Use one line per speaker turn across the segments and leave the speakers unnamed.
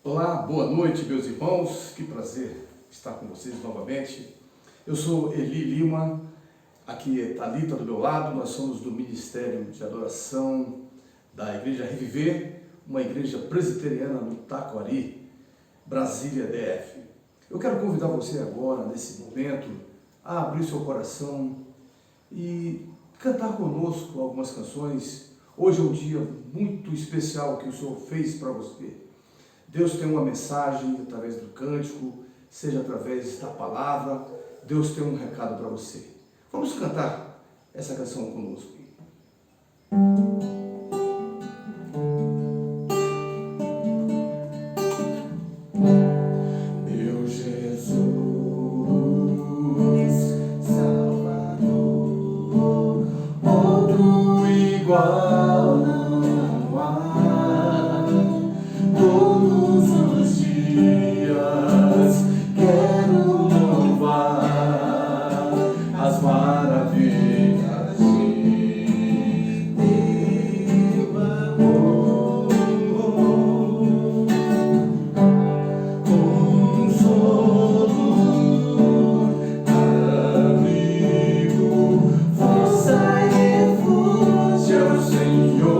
Olá, boa noite, meus irmãos. Que prazer estar com vocês novamente. Eu sou Eli Lima, aqui é Thalita do meu lado. Nós somos do Ministério de Adoração da Igreja Reviver, uma igreja presbiteriana no Taquari, Brasília, DF. Eu quero convidar você agora, nesse momento, a abrir seu coração e cantar conosco algumas canções. Hoje é um dia muito especial que o Senhor fez para você. Deus tem uma mensagem através do cântico, seja através da palavra. Deus tem um recado para você. Vamos cantar essa canção conosco. Meu Jesus, Salvador, outro igual não há. Todos os dias quero louvar as maravilhas de teu amor. Consolo, abrigo, força e refúgio, Senhor.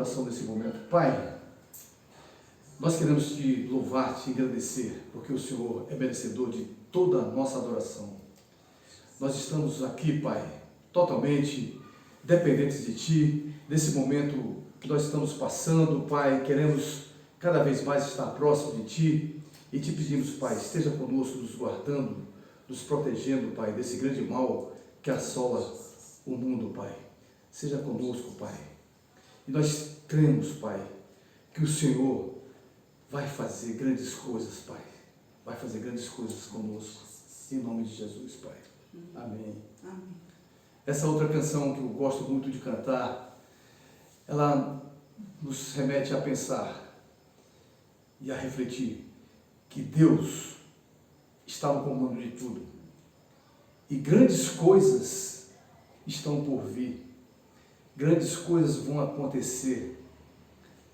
oração nesse momento. Pai, nós queremos te louvar, te agradecer, porque o Senhor é merecedor de toda a nossa adoração. Nós estamos aqui, Pai, totalmente dependentes de Ti, nesse momento que nós estamos passando, Pai, queremos cada vez mais estar próximo de Ti e te pedimos, Pai, esteja conosco, nos guardando, nos protegendo, Pai, desse grande mal que assola o mundo, Pai. Seja conosco, Pai. E nós cremos, Pai, que o Senhor vai fazer grandes coisas, Pai. Vai fazer grandes coisas conosco. Em nome de Jesus, Pai. Amém.
Amém.
Essa outra canção que eu gosto muito de cantar, ela nos remete a pensar e a refletir que Deus está no comando de tudo. E grandes coisas estão por vir. Grandes coisas vão acontecer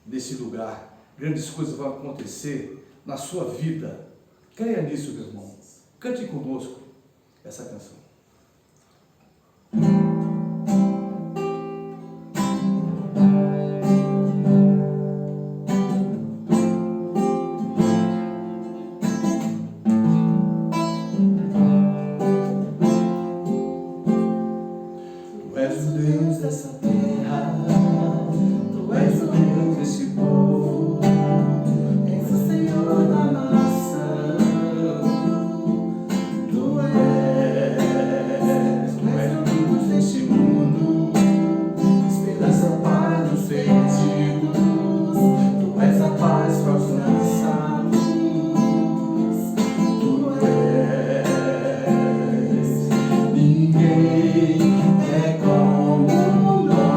nesse lugar. Grandes coisas vão acontecer na sua vida. Creia nisso, meu irmão. Cante conosco essa canção.
Tu és o Deus dessa terra, Tu és o Deus desse povo, és o Senhor da nação. Tu és a luz deste mundo, esperança para os perdidos. Tu és a paz para os cansados. Tu és ninguém é como nós.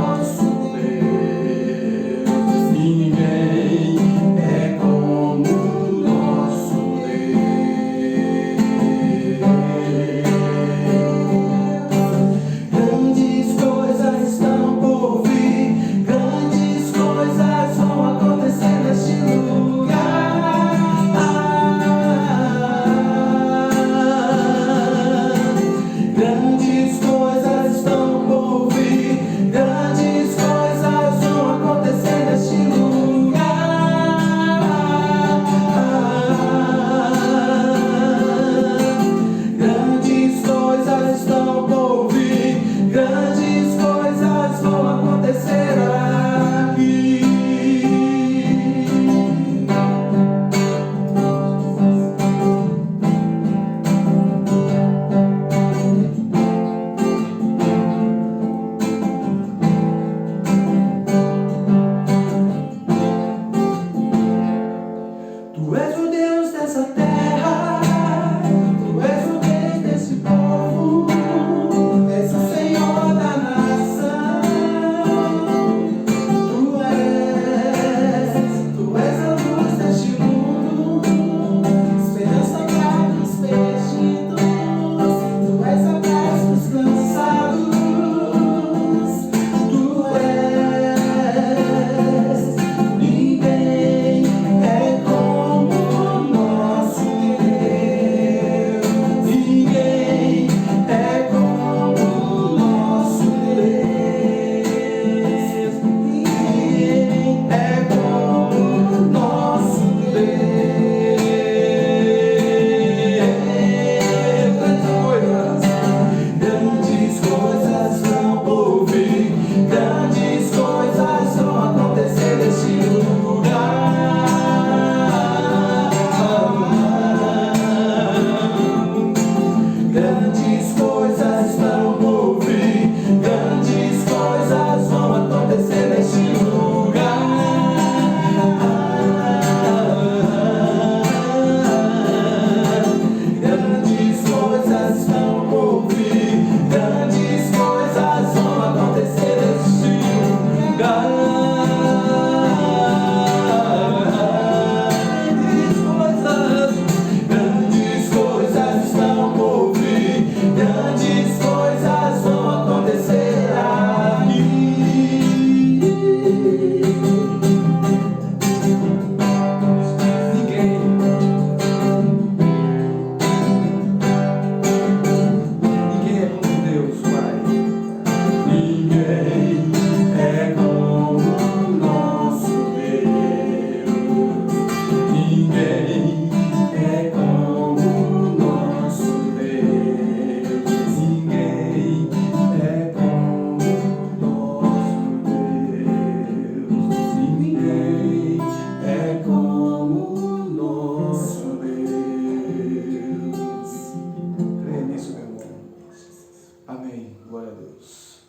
Amém. Glória a Deus.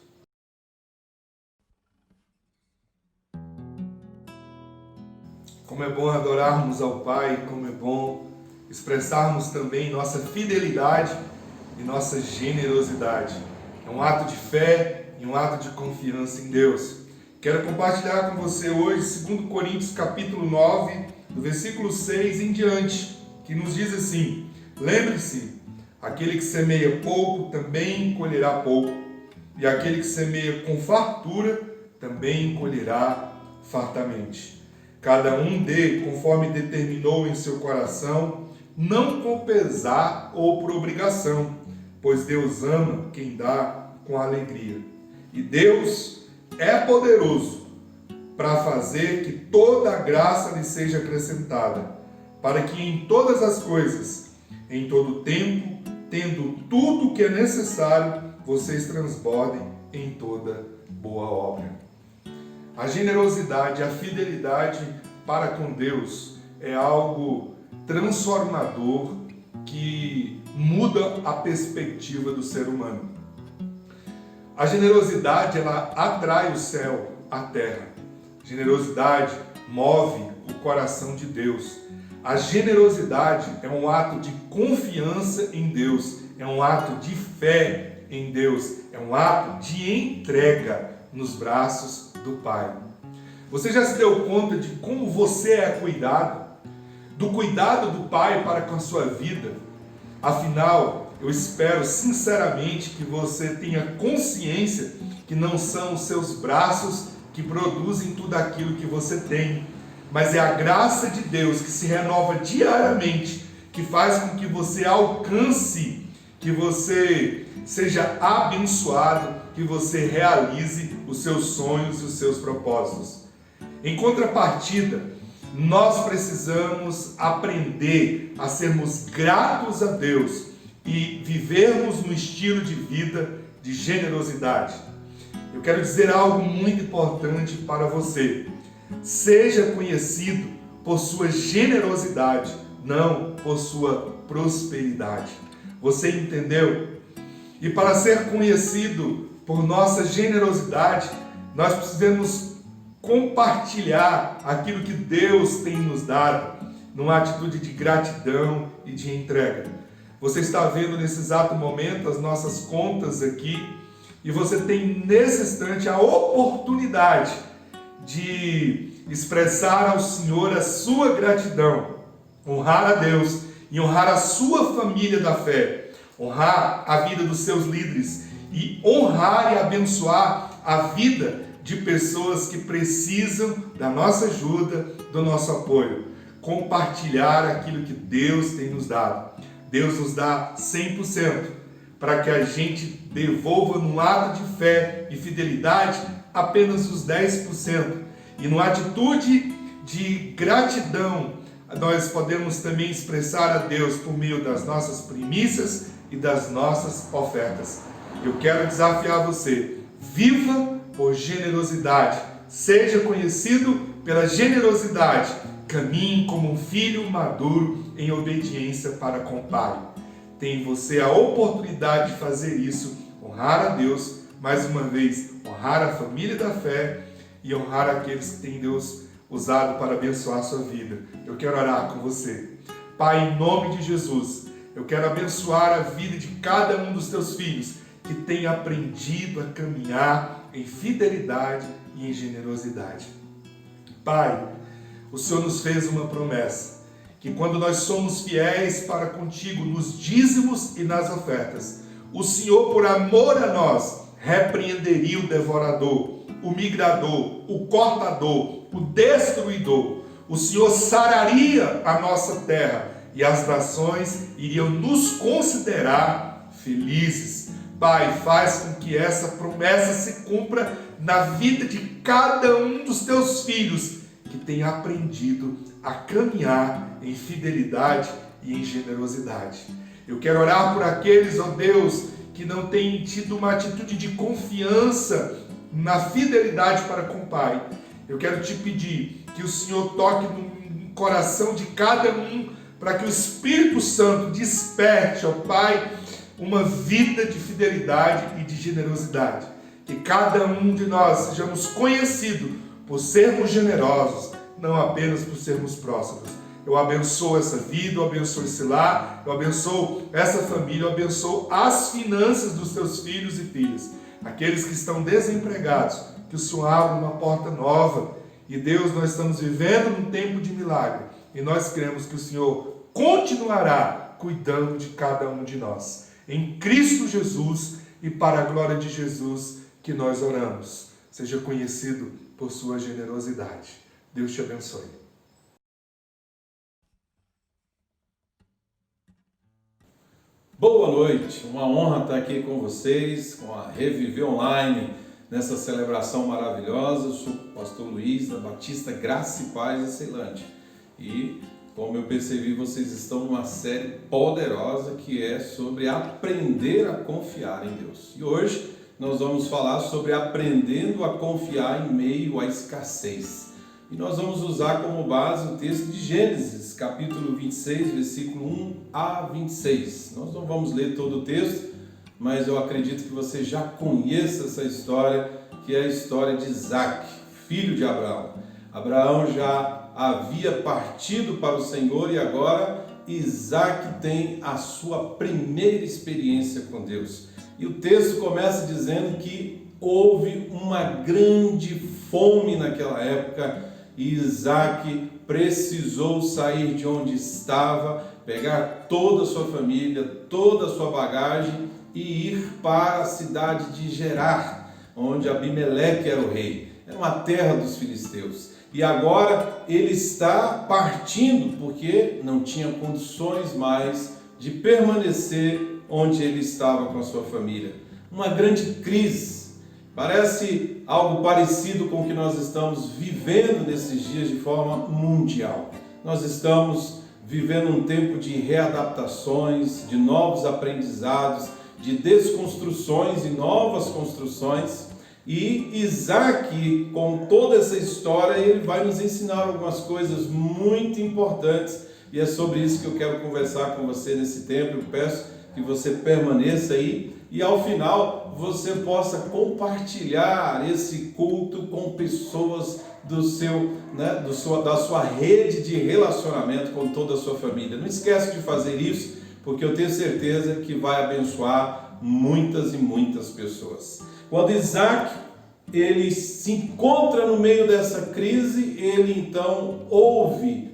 Como é bom adorarmos ao Pai, como é bom expressarmos também nossa fidelidade e nossa generosidade. É um ato de fé e um ato de confiança em Deus. Quero compartilhar com você hoje 2 Coríntios capítulo 9, do versículo 6 em diante, que nos diz assim: lembre-se, aquele que semeia pouco também colherá pouco, e aquele que semeia com fartura também colherá fartamente. Cada um dê conforme determinou em seu coração, não com pesar ou por obrigação, pois Deus ama quem dá com alegria. E Deus é poderoso para fazer que toda a graça lhe seja acrescentada, para que em todas as coisas, em todo tempo, tendo tudo o que é necessário, vocês transbordem em toda boa obra. A generosidade, a fidelidade para com Deus é algo transformador que muda a perspectiva do ser humano. A generosidade, ela atrai o céu à terra. A generosidade move o coração de Deus. A generosidade é um ato de confiança em Deus, é um ato de fé em Deus, é um ato de entrega nos braços do Pai. Você já se deu conta de como você é cuidado? Do cuidado do Pai para com a sua vida? Afinal, eu espero sinceramente que você tenha consciência que não são os seus braços que produzem tudo aquilo que você tem, mas é a graça de Deus que se renova diariamente, que faz com que você alcance, que você seja abençoado, que você realize os seus sonhos e os seus propósitos. Em contrapartida, nós precisamos aprender a sermos gratos a Deus e vivermos no estilo de vida de generosidade. Eu quero dizer algo muito importante para você. Seja conhecido por sua generosidade, não por sua prosperidade. Você entendeu? E para ser conhecido por nossa generosidade, nós precisamos compartilhar aquilo que Deus tem nos dado, numa atitude de gratidão e de entrega. Você está vendo nesse exato momento as nossas contas aqui, e você tem nesse instante a oportunidade de expressar ao Senhor a sua gratidão, honrar a Deus e honrar a sua família da fé, honrar a vida dos seus líderes e honrar e abençoar a vida de pessoas que precisam da nossa ajuda, do nosso apoio. Compartilhar aquilo que Deus tem nos dado. Deus nos dá 100% para que a gente devolva no ato de fé e fidelidade apenas os 10%. E numa atitude de gratidão, nós podemos também expressar a Deus por meio das nossas primícias e das nossas ofertas. Eu quero desafiar você, viva por generosidade, seja conhecido pela generosidade, caminhe como um filho maduro em obediência para com o Pai. Tem você a oportunidade de fazer isso, honrar a Deus, mais uma vez, honrar a família da fé e honrar aqueles que tem Deus usado para abençoar a sua vida. Eu quero orar com você. Pai, em nome de Jesus, eu quero abençoar a vida de cada um dos teus filhos que tem aprendido a caminhar em fidelidade e em generosidade. Pai, o Senhor nos fez uma promessa, que quando nós somos fiéis para contigo nos dízimos e nas ofertas, o Senhor, por amor a nós, repreenderia o devorador, o migrador, o cortador, o destruidor. O Senhor sararia a nossa terra e as nações iriam nos considerar felizes. Pai, faz com que essa promessa se cumpra na vida de cada um dos teus filhos que tem aprendido a caminhar em fidelidade e em generosidade. Eu quero orar por aqueles, ó Deus, que não têm tido uma atitude de confiança na fidelidade para com o Pai. Eu quero te pedir que o Senhor toque no coração de cada um, para que o Espírito Santo desperte, ó Pai, uma vida de fidelidade e de generosidade. Que cada um de nós sejamos conhecidos por sermos generosos, não apenas por sermos prósperos. Eu abençoo essa vida, eu abençoo esse lar, eu abençoo essa família, eu abençoo as finanças dos teus filhos e filhas. Aqueles que estão desempregados, que o Senhor abra uma porta nova. E Deus, nós estamos vivendo num tempo de milagre. E nós cremos que o Senhor continuará cuidando de cada um de nós. Em Cristo Jesus e para a glória de Jesus que nós oramos. Seja conhecido por sua generosidade. Deus te abençoe.
Boa noite, uma honra estar aqui com vocês, com a Reviver Online, nessa celebração maravilhosa. Eu sou o pastor Luiz, da Batista Graça e Paz, em Ceilândia. E, como eu percebi, vocês estão numa série poderosa que é sobre aprender a confiar em Deus. E hoje nós vamos falar sobre aprendendo a confiar em meio à escassez. E nós vamos usar como base o texto de Gênesis, capítulo 26, versículo 1 a 26. Nós não vamos ler todo o texto, mas eu acredito que você já conheça essa história, que é a história de Isaac, filho de Abraão. Abraão já havia partido para o Senhor e agora Isaac tem a sua primeira experiência com Deus. E o texto começa dizendo que houve uma grande fome naquela época e Isaac precisou sair de onde estava, pegar toda a sua família, toda a sua bagagem e ir para a cidade de Gerar, onde Abimeleque era o rei. Era uma terra dos filisteus. E agora ele está partindo porque não tinha condições mais de permanecer onde ele estava com a sua família. Uma grande crise. Parece algo parecido com o que nós estamos vivendo nesses dias de forma mundial. Nós estamos vivendo um tempo de readaptações, de novos aprendizados, de desconstruções e novas construções. E Isaac, com toda essa história, ele vai nos ensinar algumas coisas muito importantes. E é sobre isso que eu quero conversar com você nesse tempo. Eu peço que você permaneça aí e ao final você possa compartilhar esse culto com pessoas da sua rede de relacionamento com toda a sua família. Não esquece de fazer isso, porque eu tenho certeza que vai abençoar muitas e muitas pessoas. Quando Isaac ele se encontra no meio dessa crise, ele então ouve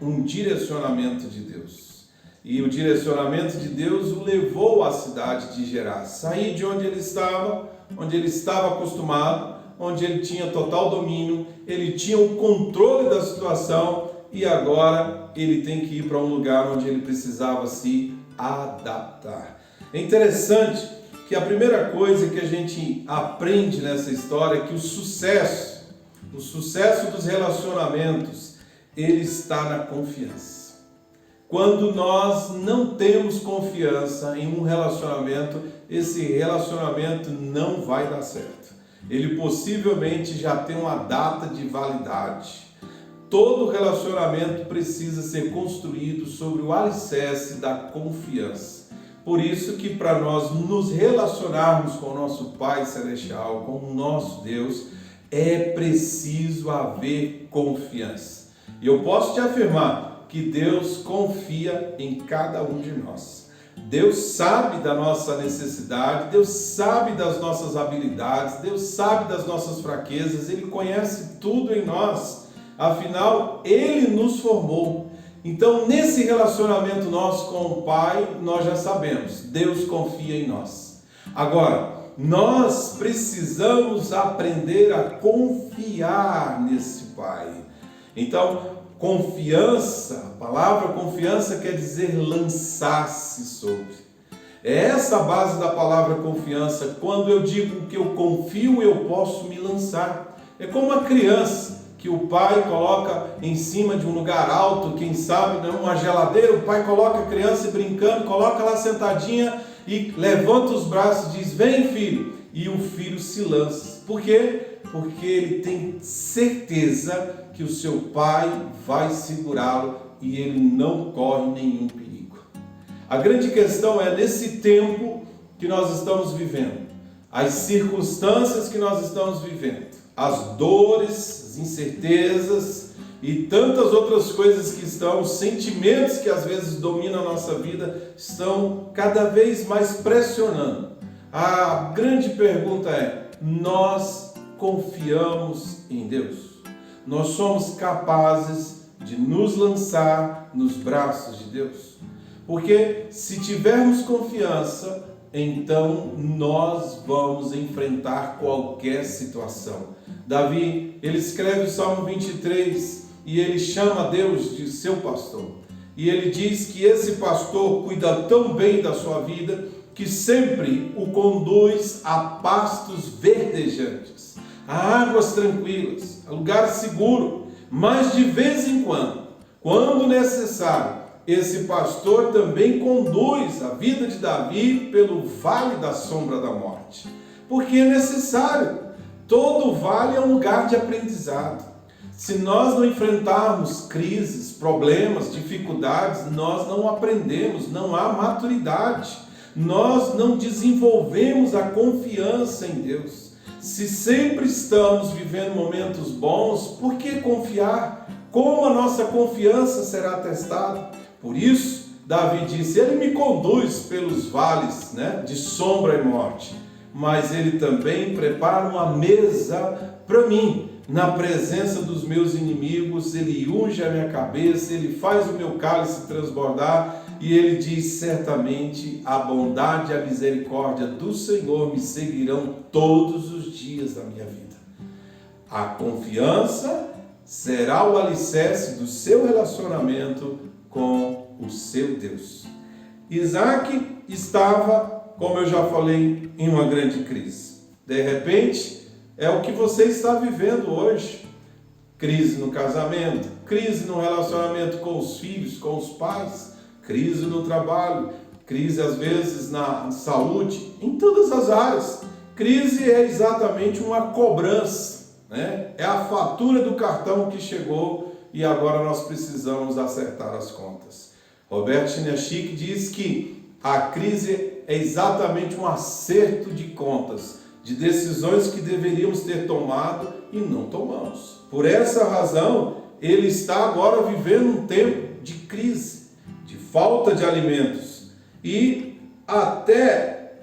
um direcionamento de Deus. E o direcionamento de Deus o levou à cidade de Gerar. Sair de onde ele estava acostumado, onde ele tinha total domínio, ele tinha o controle da situação e agora ele tem que ir para um lugar onde ele precisava se adaptar. É interessante que a primeira coisa que a gente aprende nessa história é que o sucesso dos relacionamentos, ele está na confiança. Quando nós não temos confiança em um relacionamento, esse relacionamento não vai dar certo. Ele possivelmente já tem uma data de validade. Todo relacionamento precisa ser construído sobre o alicerce da confiança. Por isso que para nós nos relacionarmos com o nosso Pai Celestial, com o nosso Deus, é preciso haver confiança. E eu posso te afirmar que Deus confia em cada um de nós. Deus sabe da nossa necessidade, Deus sabe das nossas habilidades, Deus sabe das nossas fraquezas, Ele conhece tudo em nós. Afinal, Ele nos formou. Então, nesse relacionamento nosso com o Pai, nós já sabemos, Deus confia em nós. Agora, nós precisamos aprender a confiar nesse Pai. Então, confiança, a palavra confiança quer dizer lançar-se sobre. É essa a base da palavra confiança. Quando eu digo que eu confio, eu posso me lançar. É como uma criança que o pai coloca em cima de um lugar alto, quem sabe, uma geladeira, o pai coloca a criança brincando, coloca lá sentadinha e levanta os braços e diz: vem, filho. E o filho se lança. Por quê? Porque ele tem certeza que o seu pai vai segurá-lo e ele não corre nenhum perigo. A grande questão é, nesse tempo que nós estamos vivendo, as circunstâncias que nós estamos vivendo, as dores, as incertezas e tantas outras coisas que estão, os sentimentos que às vezes dominam a nossa vida, estão cada vez mais pressionando. A grande pergunta é: nós confiamos em Deus? Nós somos capazes de nos lançar nos braços de Deus? Porque se tivermos confiança, então nós vamos enfrentar qualquer situação. Davi, ele escreve o Salmo 23 e ele chama Deus de seu pastor. E ele diz que esse pastor cuida tão bem da sua vida que sempre o conduz a pastos verdejantes, a águas tranquilas, a lugar seguro. Mas de vez em quando necessário, esse pastor também conduz a vida de Davi pelo vale da sombra da morte, porque é necessário. Todo vale é um lugar de aprendizado. Se nós não enfrentarmos crises, problemas, dificuldades, nós não aprendemos, não há maturidade, nós não desenvolvemos a confiança em Deus. Se sempre estamos vivendo momentos bons, por que confiar? Como a nossa confiança será testada? Por isso, Davi disse: Ele me conduz pelos vales, de sombra e morte, mas Ele também prepara uma mesa para mim, na presença dos meus inimigos. Ele unge a minha cabeça, Ele faz o meu cálice transbordar, e Ele diz: certamente a bondade e a misericórdia do Senhor me seguirão todos os dias da minha vida. A confiança será o alicerce do seu relacionamento com o seu Deus. Isaac estava, como eu já falei, em uma grande crise. De repente, é o que você está vivendo hoje. Crise no casamento, crise no relacionamento com os filhos, com os pais, crise no trabalho, crise às vezes na saúde, em todas as áreas. Crise é exatamente uma cobrança, É a fatura do cartão que chegou e agora nós precisamos acertar as contas. Roberto Chiniachik diz que a crise é exatamente um acerto de contas, de decisões que deveríamos ter tomado e não tomamos. Por essa razão, ele está agora vivendo um tempo de crise, de falta de alimentos, e até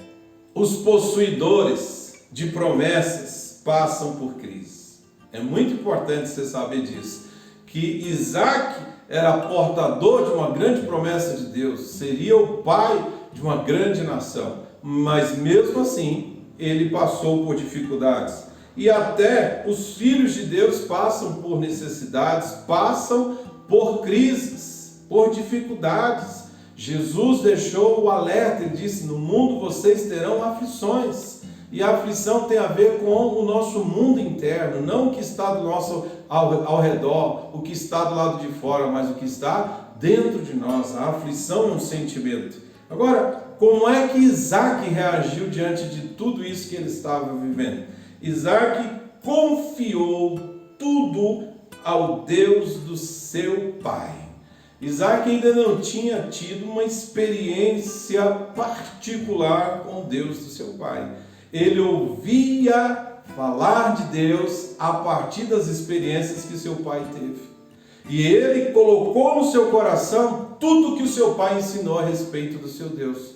os possuidores de promessas passam por crise. É muito importante você saber disso, que Isaac era portador de uma grande promessa de Deus, seria o pai de uma grande nação, mas mesmo assim ele passou por dificuldades. E até os filhos de Deus passam por necessidades, passam por crises, por dificuldades. Jesus deixou o alerta e disse: no mundo vocês terão aflições. E a aflição tem a ver com o nosso mundo interno, não o que está do nosso ao redor, o que está do lado de fora, mas o que está dentro de nós. A aflição é um sentimento. Agora, como é que Isaac reagiu diante de tudo isso que ele estava vivendo? Isaac confiou tudo ao Deus do seu pai. Isaac ainda não tinha tido uma experiência particular com o Deus do seu pai. Ele ouvia falar de Deus a partir das experiências que seu pai teve. E ele colocou no seu coração tudo que o seu pai ensinou a respeito do seu Deus.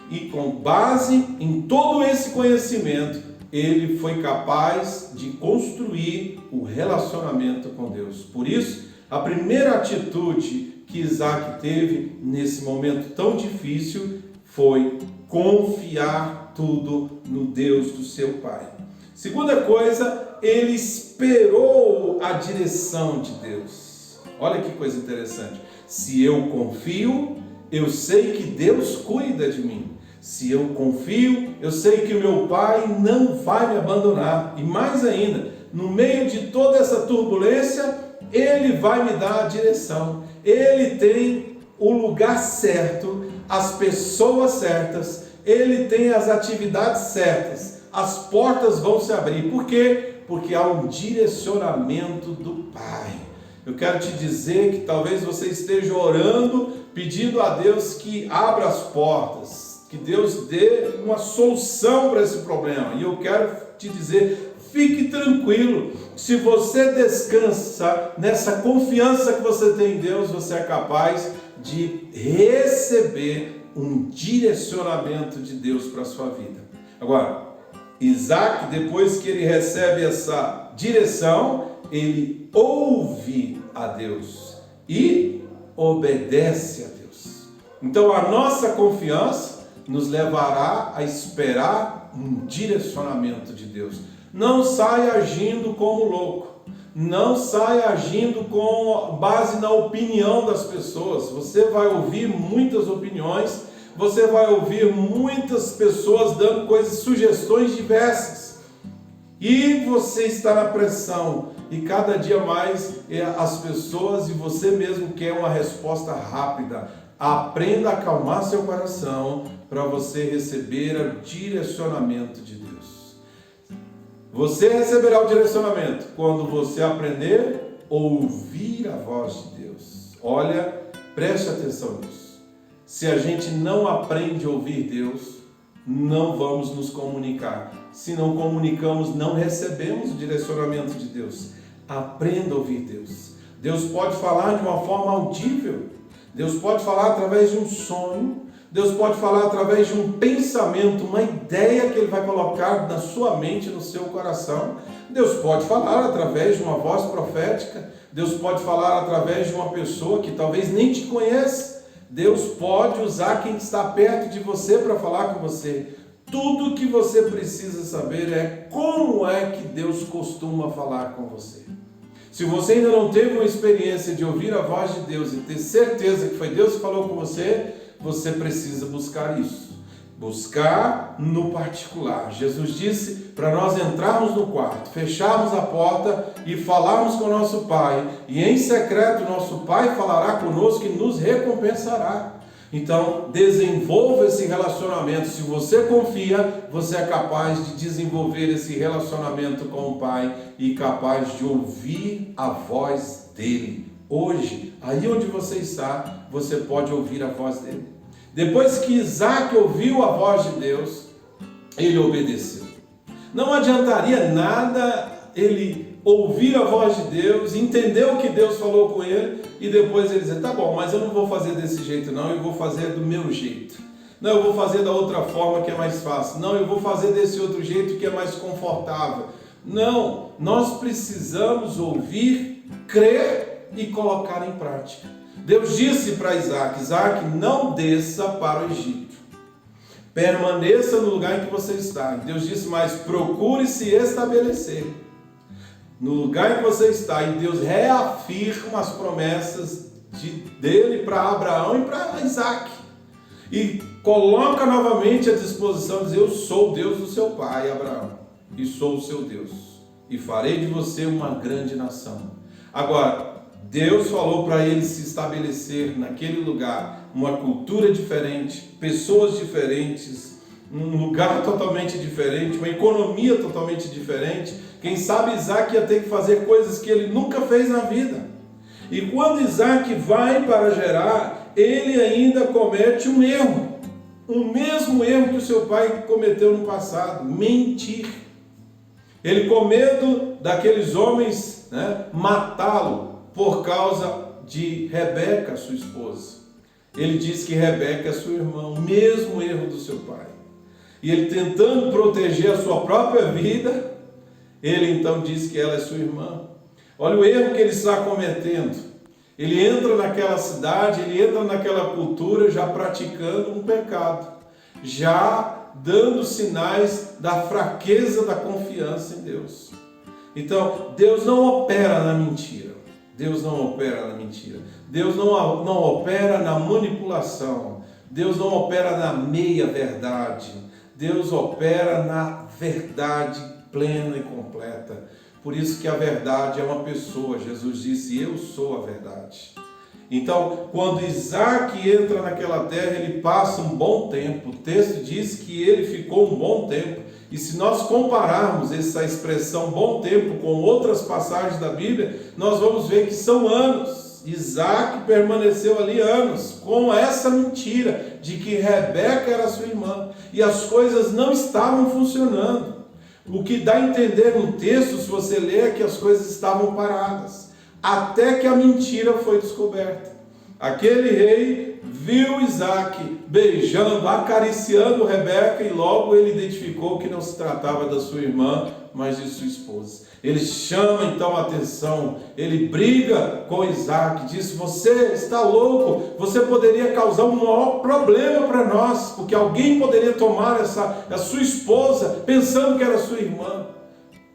E com base em todo esse conhecimento, ele foi capaz de construir o relacionamento com Deus. Por isso, a primeira atitude que Isaac teve nesse momento tão difícil foi confiar tudo no Deus do seu pai. Segunda coisa, ele esperou a direção de Deus. Olha que coisa interessante. Se eu confio, eu sei que Deus cuida de mim. Se eu confio, eu sei que o meu pai não vai me abandonar. E mais ainda, no meio de toda essa turbulência, ele vai me dar a direção. Ele tem o lugar certo, as pessoas certas, ele tem as atividades certas, as portas vão se abrir. Por quê? Porque há um direcionamento do Pai. eu quero te dizer que talvez você esteja orando, pedindo a Deus que abra as portas, que Deus dê uma solução para esse problema. E eu quero te dizer, fique tranquilo, se você descansa nessa confiança que você tem em Deus, você é capaz de receber um direcionamento de Deus para a sua vida. Agora, Isaac, depois que ele recebe essa direção, ele ouve a Deus e obedece a Deus. Então a nossa confiança nos levará a esperar um direcionamento de Deus. Não saia agindo como louco. Não saia agindo com base na opinião das pessoas. Você vai ouvir muitas opiniões, você vai ouvir muitas pessoas dando coisas, sugestões diversas. E você está na pressão. E cada dia mais as pessoas e você mesmo quer uma resposta rápida. Aprenda a acalmar seu coração para você receber o direcionamento de Deus. Você receberá o direcionamento quando você aprender a ouvir a voz de Deus. Olha, preste atenção nisso. Se a gente não aprende a ouvir Deus, não vamos nos comunicar. Se não comunicamos, não recebemos o direcionamento de Deus. Aprenda a ouvir Deus. Deus pode falar de uma forma audível. Deus pode falar através de um sonho. Deus pode falar através de um pensamento, uma ideia que Ele vai colocar na sua mente, no seu coração. Deus pode falar através de uma voz profética. Deus pode falar através de uma pessoa que talvez nem te conheça. Deus pode usar quem está perto de você para falar com você. Tudo que você precisa saber é como é que Deus costuma falar com você. Se você ainda não teve uma experiência de ouvir a voz de Deus e ter certeza que foi Deus que falou com você, você precisa buscar isso. Buscar no particular. Jesus disse para nós entrarmos no quarto, fecharmos a porta e falarmos com o nosso Pai. E em secreto nosso Pai falará conosco e nos recompensará. Então, desenvolva esse relacionamento. Se você confia, você é capaz de desenvolver esse relacionamento com o Pai e capaz de ouvir a voz dele. Hoje, aí onde você está, você pode ouvir a voz dele. Depois que Isaac ouviu a voz de Deus, ele obedeceu. Não adiantaria nada ele ouvir a voz de Deus, entender o que Deus falou com ele e depois ele dizer, tá bom, mas eu não vou fazer desse jeito não, eu vou fazer do meu jeito. Não, eu vou fazer da outra forma que é mais fácil. Não, eu vou fazer desse outro jeito que é mais confortável. Não, nós precisamos ouvir, crer e colocar em prática. Deus disse para Isaac, Isaac, não desça para o Egito. Permaneça no lugar em que você está. Deus disse, mas procure se estabelecer no lugar em que você está. E Deus reafirma as promessas dele para Abraão e para Isaac. E coloca novamente à disposição, dizer, eu sou o Deus do seu pai, Abraão, e sou o seu Deus. E farei de você uma grande nação. Agora, Deus falou para ele se estabelecer naquele lugar, uma cultura diferente, pessoas diferentes, um lugar totalmente diferente, uma economia totalmente diferente. Quem sabe Isaac ia ter que fazer coisas que ele nunca fez na vida. E quando Isaac vai para Gerar, ele ainda comete um erro, o mesmo erro que o seu pai cometeu no passado, mentir. Ele com medo daqueles homens matá-lo, por causa de Rebeca, sua esposa. Ele diz que Rebeca é sua irmã, o mesmo erro do seu pai. E ele tentando proteger a sua própria vida, ele então diz que ela é sua irmã. Olha o erro que ele está cometendo. Ele entra naquela cidade, ele entra naquela cultura já praticando um pecado, já dando sinais da fraqueza da confiança em Deus. Então, Deus não opera na mentira. Deus não opera na mentira. Deus não opera na manipulação. Deus não opera na meia-verdade. Deus opera na verdade plena e completa. Por isso que a verdade é uma pessoa. Jesus disse, eu sou a verdade. Então, quando Isaac entra naquela terra, ele passa um bom tempo. O texto diz que ele ficou um bom tempo. E se nós compararmos essa expressão bom tempo com outras passagens da Bíblia, nós vamos ver que são anos. Isaac permaneceu ali anos com essa mentira de que Rebeca era sua irmã e as coisas não estavam funcionando. O que dá a entender no texto, se você ler, é que as coisas estavam paradas, até que a mentira foi descoberta. Aquele rei viu Isaac beijando, acariciando Rebeca e logo ele identificou que não se tratava da sua irmã, mas de sua esposa. Ele chama então a atenção, ele briga com Isaac, diz: você está louco, você poderia causar um maior problema para nós, porque alguém poderia tomar a sua esposa pensando que era sua irmã.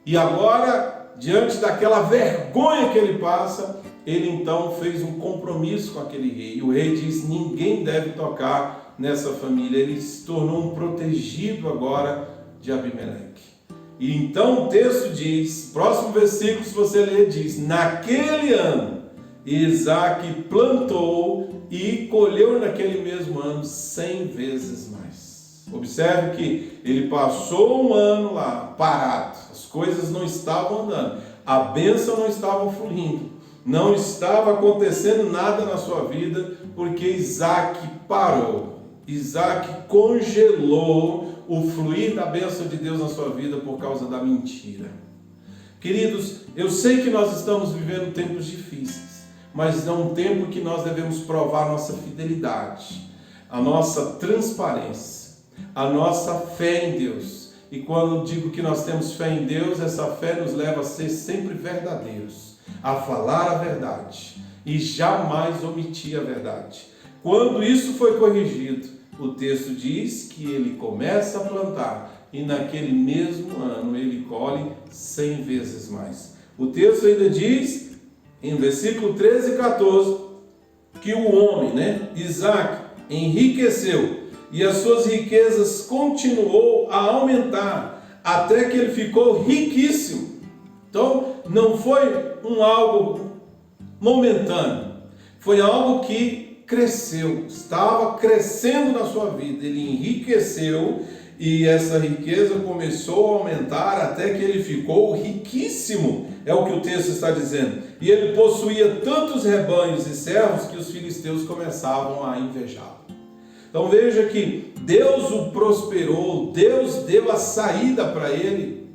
E agora, diante daquela vergonha que ele passa, ele então fez um compromisso com aquele rei. E o rei diz: ninguém deve tocar nessa família. Ele se tornou um protegido agora de Abimeleque. E então o texto diz, próximo versículo, se você ler, diz: naquele ano Isaac plantou e colheu naquele mesmo ano 100 vezes mais. Observe que ele passou um ano lá parado, as coisas não estavam andando, a bênção não estava fluindo, não estava acontecendo nada na sua vida, porque Isaac parou, Isaac congelou o fluir da bênção de Deus na sua vida por causa da mentira. Queridos, eu sei que nós estamos vivendo tempos difíceis, mas é um tempo que nós devemos provar a nossa fidelidade, a nossa transparência, a nossa fé em Deus. E quando eu digo que nós temos fé em Deus, essa fé nos leva a ser sempre verdadeiros, a falar a verdade e jamais omitir a verdade. Quando isso foi corrigido, o texto diz que ele começa a plantar e naquele mesmo ano ele colhe 100 vezes mais. O texto ainda diz, em versículo 13 e 14, que o homem, Isaac, enriqueceu e as suas riquezas continuou a aumentar até que ele ficou riquíssimo. Então, não foi algo momentâneo, foi algo que cresceu, estava crescendo na sua vida, ele enriqueceu e essa riqueza começou a aumentar até que ele ficou riquíssimo, é o que o texto está dizendo. E ele possuía tantos rebanhos e servos que os filisteus começavam a invejá-lo. Então veja que Deus o prosperou, Deus deu a saída para ele,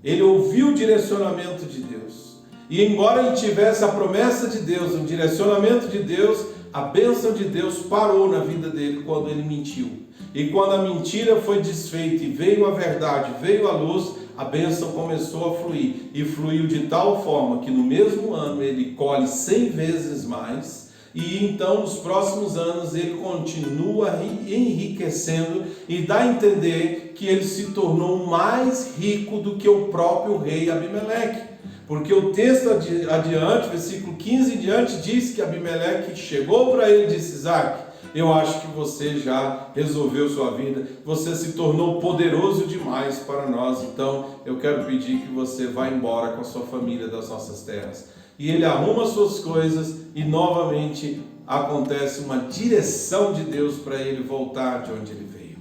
ele ouviu o direcionamento de Deus. E embora ele tivesse a promessa de Deus, o direcionamento de Deus, a bênção de Deus parou na vida dele quando ele mentiu. E quando a mentira foi desfeita e veio a verdade, veio a luz, a bênção começou a fluir. E fluiu de tal forma que no mesmo ano ele colhe 100 vezes mais. E então nos próximos anos ele continua enriquecendo e dá a entender que ele se tornou mais rico do que o próprio rei Abimeleque. Porque o texto adiante, versículo 15 em diante, diz que Abimeleque chegou para ele e disse: Isaac, eu acho que você já resolveu sua vida, você se tornou poderoso demais para nós, então eu quero pedir que você vá embora com a sua família das nossas terras. E ele arruma suas coisas e novamente acontece uma direção de Deus para ele voltar de onde ele veio.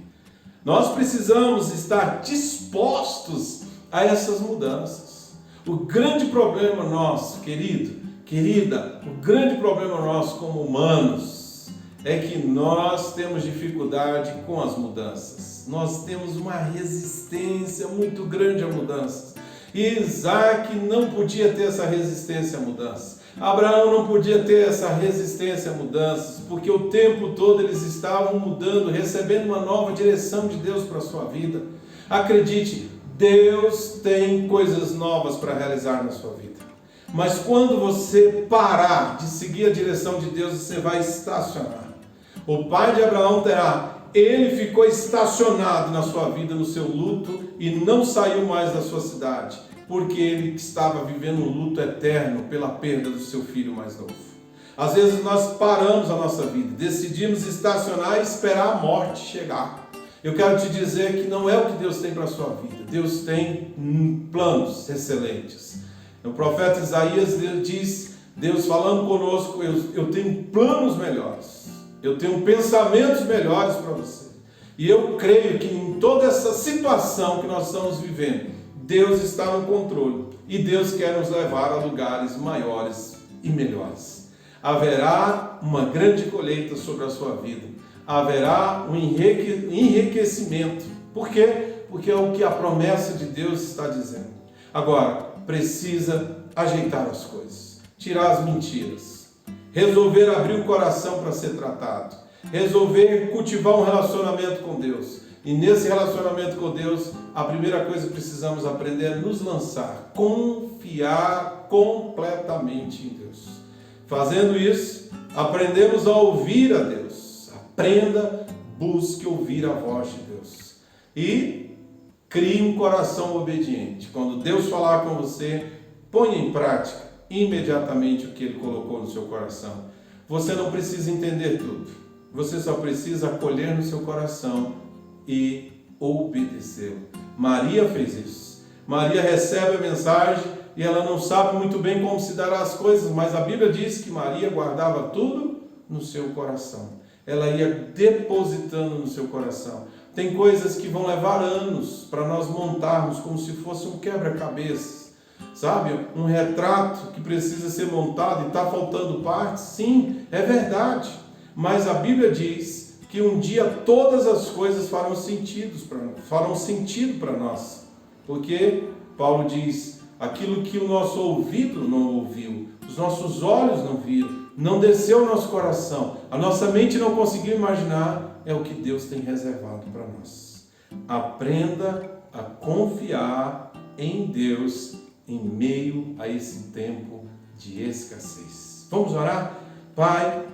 Nós precisamos estar dispostos a essas mudanças. O grande problema nosso, querida, o grande problema nosso como humanos é que nós temos dificuldade com as mudanças. Nós temos uma resistência muito grande a mudanças. E Isaac não podia ter essa resistência a mudanças. Abraão não podia ter essa resistência a mudanças, porque o tempo todo eles estavam mudando, recebendo uma nova direção de Deus para a sua vida. Acredite, Deus tem coisas novas para realizar na sua vida. Mas quando você parar de seguir a direção de Deus, você vai estacionar. O pai de Abraão, Terá, ele ficou estacionado na sua vida, no seu luto, e não saiu mais da sua cidade, porque ele estava vivendo um luto eterno pela perda do seu filho mais novo. Às vezes nós paramos a nossa vida, decidimos estacionar e esperar a morte chegar. Eu quero te dizer que não é o que Deus tem para a sua vida. Deus tem planos excelentes. O profeta Isaías diz, Deus falando conosco, eu tenho planos melhores. Eu tenho pensamentos melhores para você. E eu creio que em em toda essa situação que nós estamos vivendo, Deus está no controle e Deus quer nos levar a lugares maiores e melhores. Haverá uma grande colheita sobre a sua vida, haverá um enriquecimento. Por quê? Porque é o que a promessa de Deus está dizendo. Agora, precisa ajeitar as coisas, tirar as mentiras, resolver abrir o coração para ser tratado, resolver cultivar um relacionamento com Deus. E nesse relacionamento com Deus, a primeira coisa que precisamos aprender é nos lançar, confiar completamente em Deus. Fazendo isso, aprendemos a ouvir a Deus. Aprenda, busque ouvir a voz de Deus. E crie um coração obediente. Quando Deus falar com você, ponha em prática imediatamente o que Ele colocou no seu coração. Você não precisa entender tudo. Você só precisa acolher no seu coração e obedecê-lo. Maria fez isso. Maria recebe a mensagem e ela não sabe muito bem como se dará as coisas, mas a Bíblia diz que Maria guardava tudo no seu coração. Ela ia depositando no seu coração. Tem coisas que vão levar anos para nós montarmos como se fosse um quebra-cabeças. Sabe? Um retrato que precisa ser montado e está faltando partes. Sim, é verdade. Mas a Bíblia diz que um dia todas as coisas farão sentido para nós. Porque Paulo diz, aquilo que o nosso ouvido não ouviu, os nossos olhos não viram, não desceu ao nosso coração, a nossa mente não conseguiu imaginar, é o que Deus tem reservado para nós. Aprenda a confiar em Deus em meio a esse tempo de escassez. Vamos orar? Pai,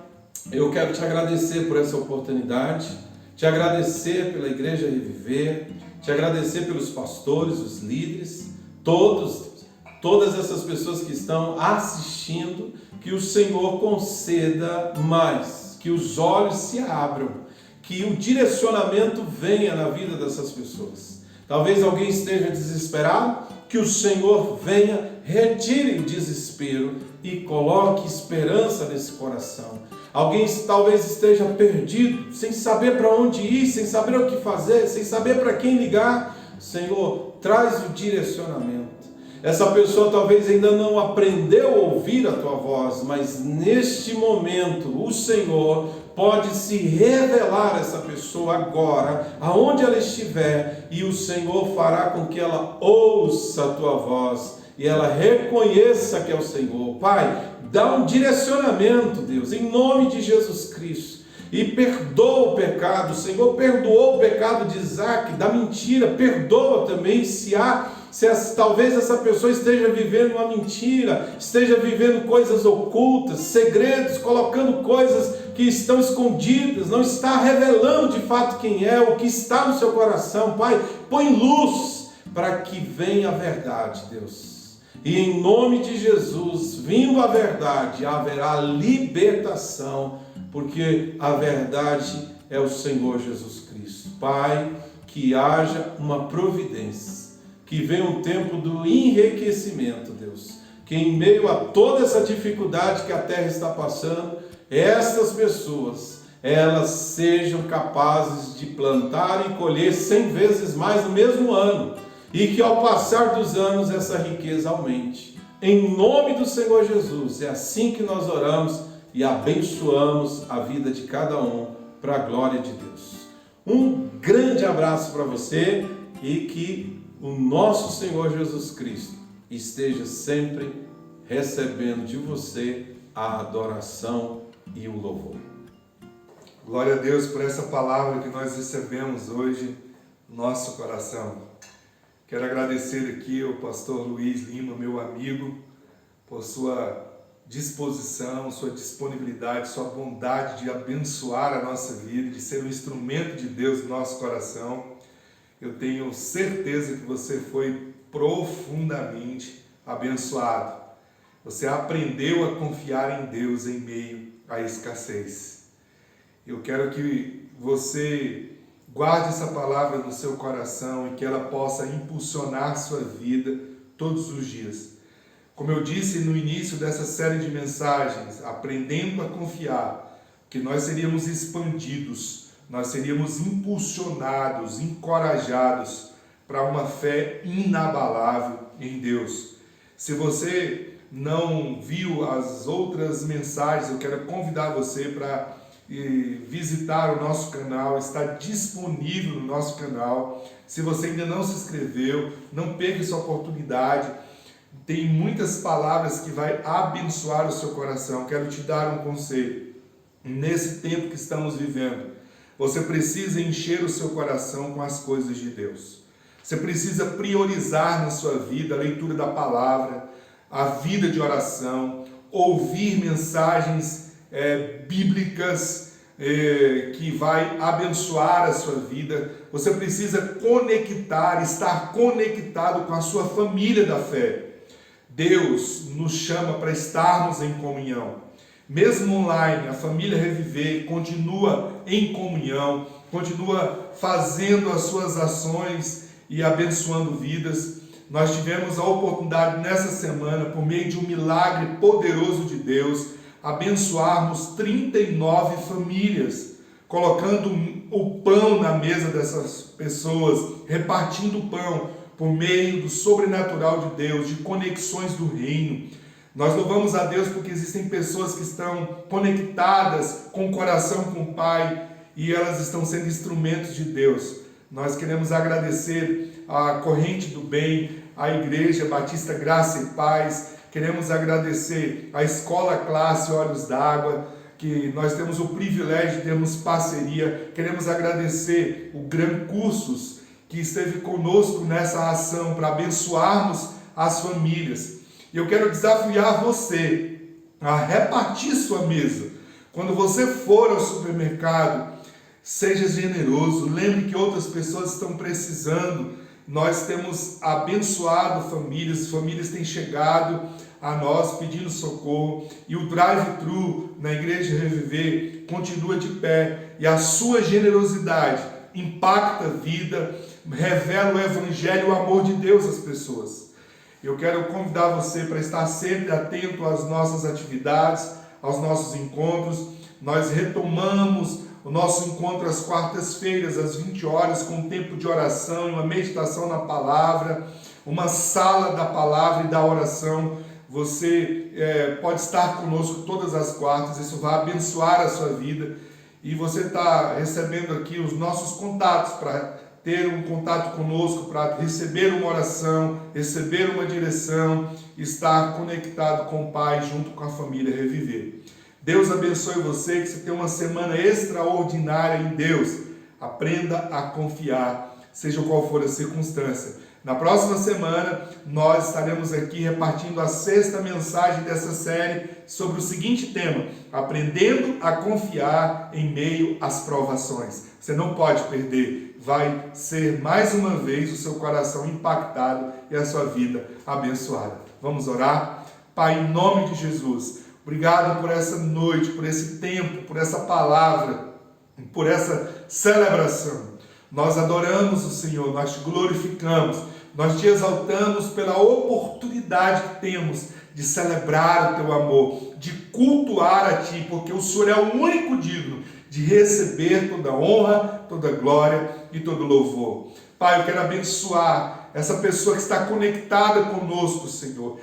eu quero te agradecer por essa oportunidade, te agradecer pela Igreja Reviver, te agradecer pelos pastores, os líderes, todas essas pessoas que estão assistindo, que o Senhor conceda mais, que os olhos se abram, que o direcionamento venha na vida dessas pessoas. Talvez alguém esteja desesperado, que o Senhor venha, retire o desespero e coloque esperança nesse coração. Alguém talvez esteja perdido, sem saber para onde ir, sem saber o que fazer, sem saber para quem ligar. Senhor, traz o direcionamento. Essa pessoa talvez ainda não aprendeu a ouvir a tua voz, mas neste momento o Senhor pode se revelar a essa pessoa agora, aonde ela estiver, e o Senhor fará com que ela ouça a tua voz e ela reconheça que é o Senhor. Pai, dá um direcionamento, Deus, em nome de Jesus Cristo, e perdoa o pecado. O Senhor perdoou o pecado de Isaac, da mentira, perdoa também talvez essa pessoa esteja vivendo uma mentira, esteja vivendo coisas ocultas, segredos, colocando coisas que estão escondidas, não está revelando de fato quem é, o que está no seu coração. Pai, põe luz para que venha a verdade, Deus. E em nome de Jesus, vindo a verdade, haverá libertação, porque a verdade é o Senhor Jesus Cristo. Pai, que haja uma providência, que venha um tempo do enriquecimento, Deus, que em meio a toda essa dificuldade que a terra está passando, essas pessoas, elas sejam capazes de plantar e colher 100 vezes mais no mesmo ano, e que ao passar dos anos essa riqueza aumente. Em nome do Senhor Jesus, é assim que nós oramos e abençoamos a vida de cada um para a glória de Deus. Um grande abraço para você e que o nosso Senhor Jesus Cristo esteja sempre recebendo de você a adoração e o louvor.
Glória a Deus por essa palavra que nós recebemos hoje no nosso coração. Quero agradecer aqui ao pastor Luiz Lima, meu amigo, por sua disposição, sua disponibilidade, sua bondade de abençoar a nossa vida, de ser um instrumento de Deus no nosso coração. Eu tenho certeza que você foi profundamente abençoado. Você aprendeu a confiar em Deus em meio à escassez. Eu quero que você guarde essa palavra no seu coração e que ela possa impulsionar sua vida todos os dias. Como eu disse no início dessa série de mensagens, aprendendo a confiar, que nós seríamos expandidos nós seríamos impulsionados, encorajados para uma fé inabalável em Deus. Se você não viu as outras mensagens, eu quero convidar você para visitar o nosso canal, está disponível no nosso canal. Se você ainda não se inscreveu, não perca essa oportunidade. Tem muitas palavras que vai abençoar o seu coração. Quero te dar um conselho. Nesse tempo que estamos vivendo, você precisa encher o seu coração com as coisas de Deus. Você precisa priorizar na sua vida a leitura da palavra, a vida de oração, ouvir mensagens bíblicas que vai abençoar a sua vida. Você precisa estar conectado com a sua família da fé. Deus nos chama para estarmos em comunhão. Mesmo online, a família Reviver continua em comunhão, continua fazendo as suas ações e abençoando vidas. Nós tivemos a oportunidade nessa semana, por meio de um milagre poderoso de Deus, abençoarmos 39 famílias, colocando o pão na mesa dessas pessoas, repartindo o pão por meio do sobrenatural de Deus, de conexões do reino. Nós louvamos a Deus porque existem pessoas que estão conectadas com o coração com o Pai e elas estão sendo instrumentos de Deus. Nós queremos agradecer a Corrente do Bem, a Igreja Batista Graça e Paz. Queremos agradecer a Escola Classe Olhos d'Água, que nós temos o privilégio de termos parceria. Queremos agradecer o Gran Cursos, que esteve conosco nessa ação para abençoarmos as famílias. E eu quero desafiar você a repartir sua mesa. Quando você for ao supermercado, seja generoso, lembre que outras pessoas estão precisando. Nós temos abençoado famílias têm chegado a nós pedindo socorro, e o drive-thru na Igreja Reviver continua de pé, e a sua generosidade impacta a vida, revela o Evangelho, o amor de Deus às pessoas. Eu quero convidar você para estar sempre atento às nossas atividades, aos nossos encontros. Nós retomamos o nosso encontro às quartas-feiras, às 20 horas, com um tempo de oração e uma meditação na palavra, uma sala da palavra e da oração. Você pode estar conosco todas as quartas, isso vai abençoar a sua vida. E você está recebendo aqui os nossos contatos para ter um contato conosco, para receber uma oração, receber uma direção, estar conectado com o Pai junto com a família Reviver. Deus abençoe você, que você tenha uma semana extraordinária em Deus. Aprenda a confiar, seja qual for a circunstância. Na próxima semana, nós estaremos aqui repartindo a 6ª mensagem dessa série sobre o seguinte tema: aprendendo a confiar em meio às provações. Você não pode perder, vai ser mais uma vez o seu coração impactado e a sua vida abençoada. Vamos orar? Pai, em nome de Jesus, obrigado por essa noite, por esse tempo, por essa palavra, por essa celebração. Nós adoramos o Senhor, nós te glorificamos, nós te exaltamos pela oportunidade que temos de celebrar o teu amor, de cultuar a ti, porque o Senhor é o único digno de receber toda honra, toda glória e todo louvor. Pai, eu quero abençoar essa pessoa que está conectada conosco, Senhor.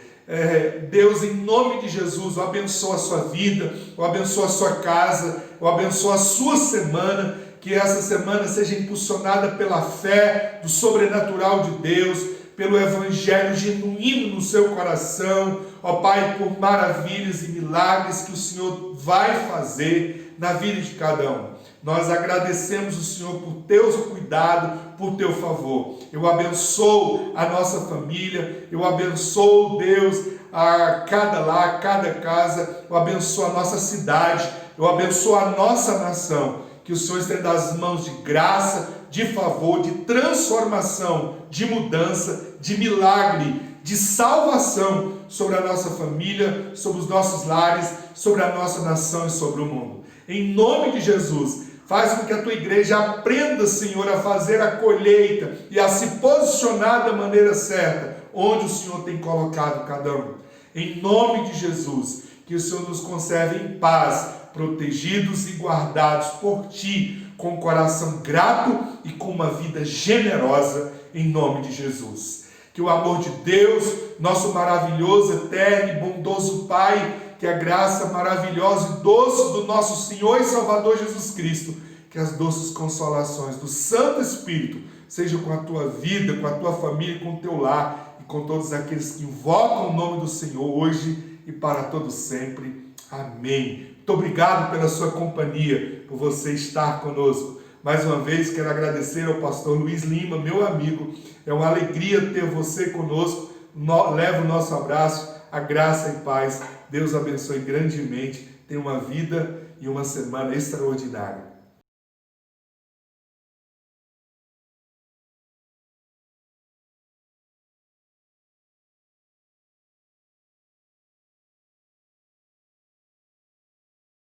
Deus, em nome de Jesus, eu abençoo a sua vida, eu abençoo a sua casa, eu abençoo a sua semana. Que essa semana seja impulsionada pela fé do sobrenatural de Deus, pelo Evangelho genuíno no seu coração, ó Pai, por maravilhas e milagres que o Senhor vai fazer na vida de cada um. Nós agradecemos o Senhor por teu cuidado, por teu favor. Eu abençoo a nossa família, eu abençoo, Deus, a cada lar, a cada casa, eu abençoo a nossa cidade, eu abençoo a nossa nação. Que o Senhor estenda as mãos de graça, de favor, de transformação, de mudança, de milagre, de salvação sobre a nossa família, sobre os nossos lares, sobre a nossa nação e sobre o mundo. Em nome de Jesus, faz com que a tua igreja aprenda, Senhor, a fazer a colheita e a se posicionar da maneira certa, onde o Senhor tem colocado cada um. Em nome de Jesus, que o Senhor nos conserve em paz, protegidos e guardados por ti, com um coração grato e com uma vida generosa, em nome de Jesus. Que o amor de Deus, nosso maravilhoso, eterno e bondoso Pai, que a graça maravilhosa e doce do nosso Senhor e Salvador Jesus Cristo, que as doces consolações do Santo Espírito sejam com a tua vida, com a tua família, com o teu lar e com todos aqueles que invocam o nome do Senhor hoje e para todo sempre. Amém. Muito obrigado pela sua companhia, por você estar conosco. Mais uma vez, quero agradecer ao pastor Luiz Lima, meu amigo. É uma alegria ter você conosco. Leva o nosso abraço, a graça e paz. Deus abençoe grandemente. Tenha uma vida e uma semana extraordinária.